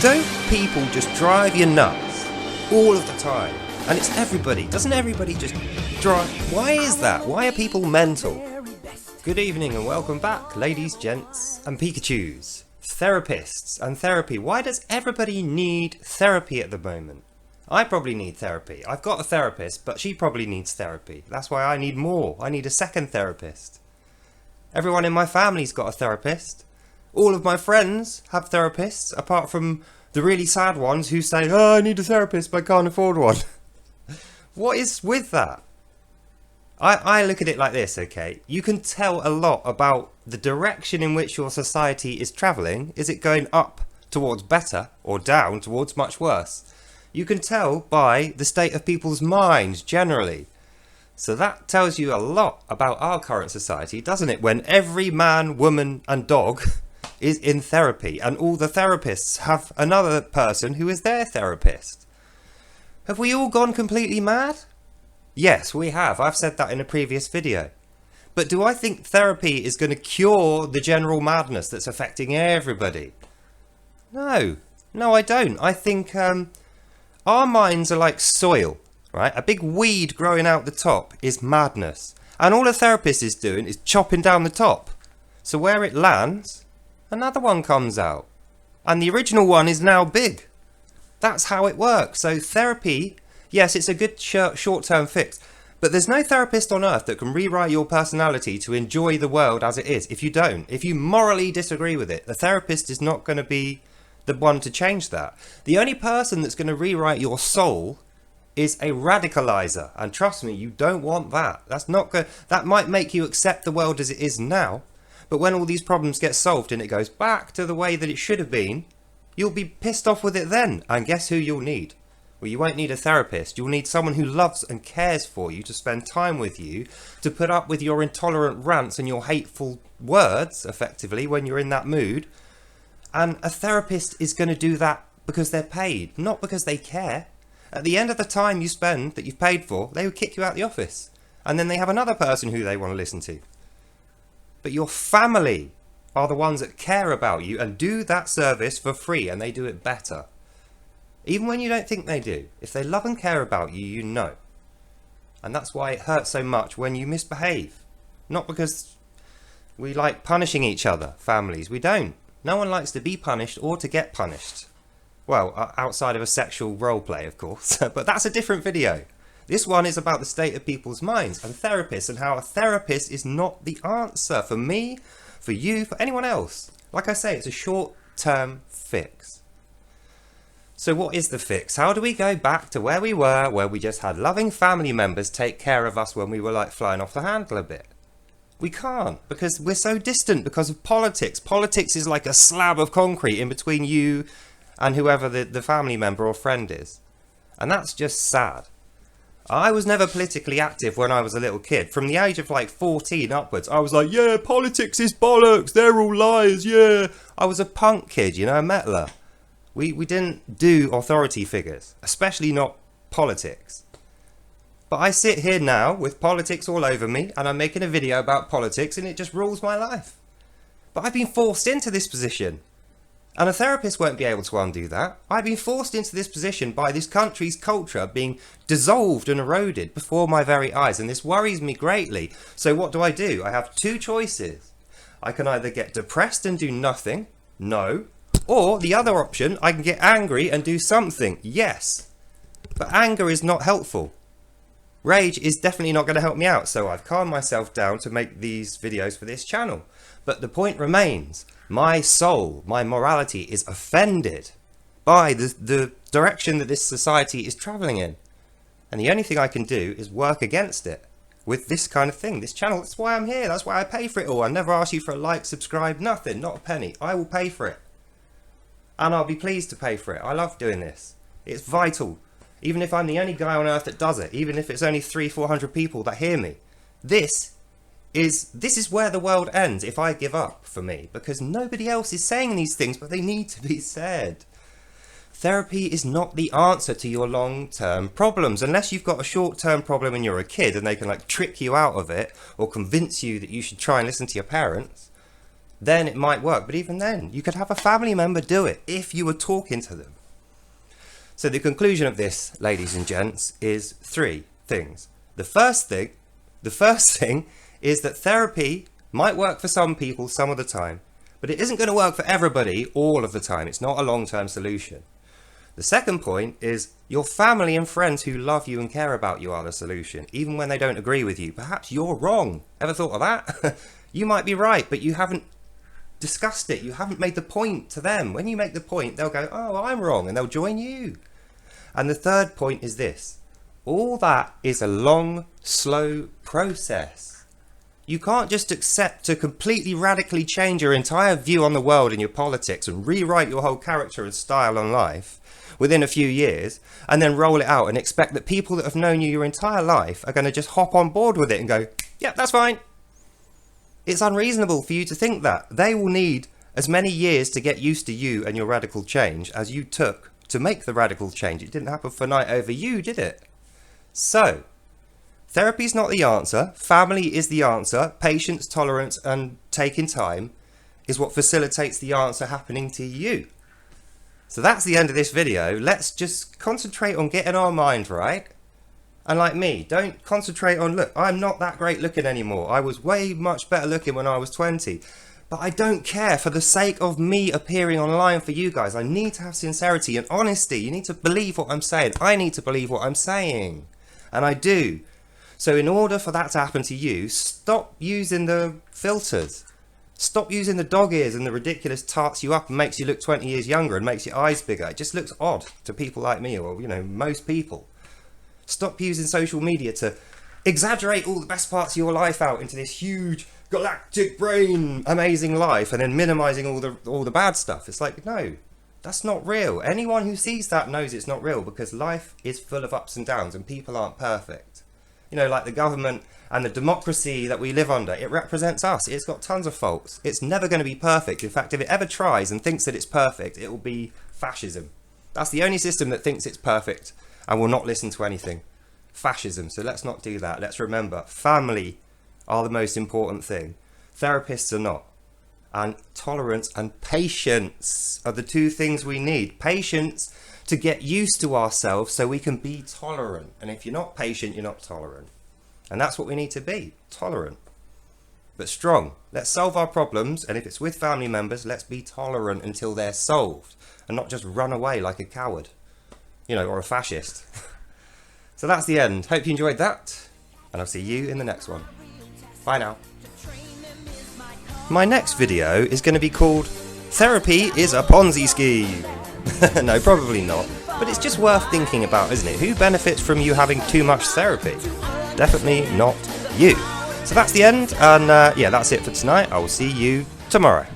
Don't people just drive you nuts all of the time? And it's everybody. Doesn't everybody just drive? Why is that? Why are people mental? Good evening and welcome back, ladies, gents and Pikachus. Therapists and therapy. Why does everybody need therapy at the moment? I probably need therapy. I've got a therapist, but she probably needs therapy. That's why I need more. I need a second therapist. Everyone in my family's got a therapist. All of my friends have therapists, apart from the really sad ones who say, "Oh, I need a therapist, but I can't afford one." What is with that? I look at it like this, okay? You can tell a lot about the direction in which your society is travelling. Is it going up towards better or down towards much worse? You can tell by the state of people's minds generally. So that tells you a lot about our current society, doesn't it? When every man, woman and dog is in therapy and all the therapists have another person who is their therapist. Have we all gone completely mad? Yes, we have. I've said that in a previous video. But do I think therapy is going to cure the general madness that's affecting everybody? No. No, I don't. I think our minds are like soil, right? A big weed growing out the top is madness. And all a therapist is doing is chopping down the top. So where it lands, another one comes out. And the original one is now big. That's how it works. So therapy, yes, it's a good short-term fix. But there's no therapist on earth that can rewrite your personality to enjoy the world as it is. If you don't, if you morally disagree with it, the therapist is not going to be the one to change that. The only person that's going to rewrite your soul is a radicalizer. And trust me, you don't want that. That's not good. That might make you accept the world as it is now. But when all these problems get solved and it goes back to the way that it should have been, you'll be pissed off with it then. And guess who you'll need? Well, you won't need a therapist. You'll need someone who loves and cares for you, to spend time with you, to put up with your intolerant rants and your hateful words, effectively, when you're in that mood. And a therapist is going to do that because they're paid, not because they care. At the end of the time you spend that you've paid for, they will kick you out the office. And then they have another person who they want to listen to. But your family are the ones that care about you and do that service for free, and they do it better. Even when you don't think they do. If they love and care about you, you know. And that's why it hurts so much when you misbehave. Not because we like punishing each other, families. We don't. No one likes to be punished or to get punished. Well, outside of a sexual role play, of course. But that's a different video. This one is about the state of people's minds and therapists, and how a therapist is not the answer for me, for you, for anyone else. Like I say, it's a short-term fix. So what is the fix? How do we go back to where we were, where we just had loving family members take care of us when we were like flying off the handle a bit? We can't, because we're so distant because of politics. Politics is like a slab of concrete in between you and whoever the family member or friend is. And that's just sad. I was never politically active when I was a little kid. From the age of like 14 upwards, I was like, yeah, politics is bollocks, they're all liars, yeah. I was a punk kid, you know, a mettler. We didn't do authority figures, especially not politics. But I sit here now with politics all over me, and I'm making a video about politics, and it just rules my life. But I've been forced into this position. And a therapist won't be able to undo that. I've been forced into this position by this country's culture being dissolved and eroded before my very eyes, and this worries me greatly. So what do? I have two choices. I can either get depressed and do nothing, no, or the other option, I can get angry and do something, yes. But anger is not helpful. Rage is definitely not going to help me out, so I've calmed myself down to make these videos for this channel. But the point remains, my soul, my morality is offended by the direction that this society is travelling in. And the only thing I can do is work against it with this kind of thing, this channel. That's why I'm here, that's why I pay for it all. I never ask you for a like, subscribe, nothing, not a penny. I will pay for it. And I'll be pleased to pay for it. I love doing this. It's vital. Even if I'm the only guy on earth that does it, even if it's only 300-400 people that hear me, this is where the world ends if I give up, for me, because nobody else is saying these things, but they need to be said. Therapy is not the answer to your long-term problems, unless you've got a short-term problem and you're a kid and they can like trick you out of it or convince you that you should try and listen to your parents. then it might work. But even then, you could have a family member do it if you were talking to them. So the conclusion of this, ladies and gents, is 3 things. The first thing is that therapy might work for some people some of the time, but it isn't going to work for everybody all of the time. It's not a long-term solution. The second point is your family and friends who love you and care about you are the solution, even when they don't agree with you. Perhaps you're wrong. Ever thought of that? You might be right, but you haven't discussed it. You haven't made the point to them. When you make the point, they'll go, oh, I'm wrong, and they'll join you. And the third point is this. All that is a long, slow process. You can't just accept to completely radically change your entire view on the world and your politics and rewrite your whole character and style on life within a few years and then roll it out and expect that people that have known you your entire life are going to just hop on board with it and go, yeah, that's fine. It's unreasonable for you to think that. They will need as many years to get used to you and your radical change as you took to make the radical change. It didn't happen overnight over you, did it? So, therapy's not the answer. Family is the answer. Patience, tolerance, and taking time is what facilitates the answer happening to you. So that's the end of this video. Let's just concentrate on getting our mind right. And like me, don't concentrate on, look, I'm not that great looking anymore. I was way much better looking when I was 20. But I don't care. For the sake of me appearing online for you guys, I need to have sincerity and honesty. You need to believe what I'm saying. I need to believe what I'm saying. And I do. So in order for that to happen to you, stop using the filters. Stop using the dog ears and the ridiculous tarts you up and makes you look 20 years younger and makes your eyes bigger. It just looks odd to people like me or, most people. Stop using social media to exaggerate all the best parts of your life out into this huge galactic brain amazing life and then minimizing all the bad stuff. It's like, no, that's not real. Anyone who sees that knows it's not real because life is full of ups and downs and people aren't perfect. Like the government and the democracy that we live under, it represents us. It's got tons of faults. It's never going to be perfect. In fact, if it ever tries and thinks that it's perfect, it will be fascism. That's the only system that thinks it's perfect and will not listen to anything. Fascism. So let's not do that. Let's remember, family are the most important thing. Therapists are not. And tolerance and patience are the 2 things we need. Patience to get used to ourselves so we can be tolerant. And if you're not patient, you're not tolerant. And that's what we need to be, tolerant. But strong. Let's solve our problems, and if it's with family members, let's be tolerant until they're solved. And not just run away like a coward. Or a fascist. So that's the end. Hope you enjoyed that. And I'll see you in the next one. Bye now. My next video is going to be called Therapy is a Ponzi Scheme. No, probably not. But it's just worth thinking about, isn't it? Who benefits from you having too much therapy? Definitely not you. So that's the end. And yeah, that's it for tonight. I will see you tomorrow.